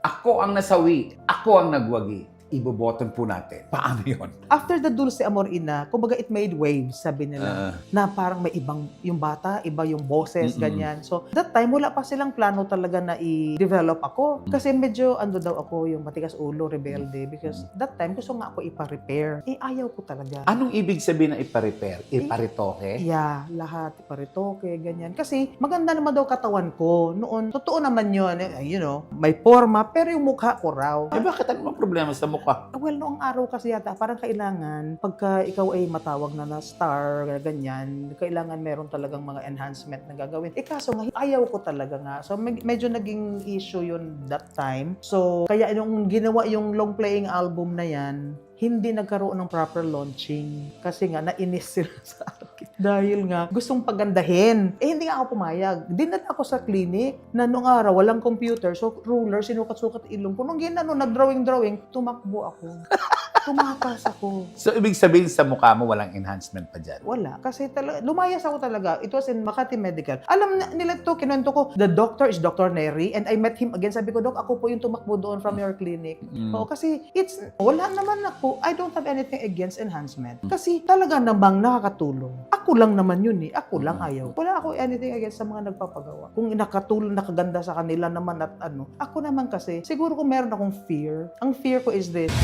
Ako ang nasawi, ako ang nagwagi. Iboboton po natin. Paano yun? After the Dulce Amor Ina, kumbaga it made waves, sabi nila. Na parang may ibang, yung bata, iba yung boses, ganyan. So, that time, wala pa silang plano talaga na i-develop ako. Kasi medyo, daw ako, yung matigas ulo, rebelde. Because that time, gusto nga ako ipa-repair. Ayaw ko talaga. Anong ibig sabihin ng ipa-repair? Iparitoke? Yeah, lahat. Iparitoke, ganyan. Kasi, maganda naman daw katawan ko. Noon, totoo naman yun. May forma, pero yung mukha ko raw. Bakit ano ang problema sa mukha? Well, noong araw kasi yata, parang kailangan, pagka ikaw ay matawag na star, ganyan, kailangan meron talagang mga enhancement na gagawin. Kaso nga, ayaw ko talaga nga. So, medyo naging issue yun that time. So, kaya nung ginawa yung long-playing album na yan, hindi nagkaroon ng proper launching. Kasi nga, nainis sila sa akin. Dahil nga, gustong pagandahin. Hindi nga ako pumayag. Dinala ako sa clinic na noong araw, walang computer. So, ruler, sinukat-sukat ilong ko. Nung nag-drawing, tumakbo ako. Tumakas ako. So, ibig sabihin sa mukha mo, walang enhancement pa dyan? Wala. Kasi lumayas ako talaga. It was in Makati Medical. Alam nila to, kinuwento ko, the doctor is Dr. Neri, and I met him again. Sabi ko, Dok, ako po yung tumakbo doon from your clinic. Oo, kasi wala naman ako. I don't have anything against enhancement. Kasi talaga namang nakakatulong. Ako lang naman yun eh. Ako lang ayaw. Wala ako anything against sa mga nagpapagawa. Kung nakatulong, nakaganda sa kanila naman at Ako naman kasi, siguro kung meron akong fear, ang fear ko is this.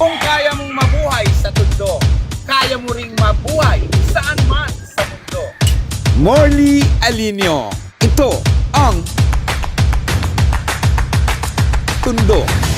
Kung kaya mong mabuhay sa tundo, kaya mo ring mabuhay saan man sa mundo. Morley Alinio. Ito ang Tundo.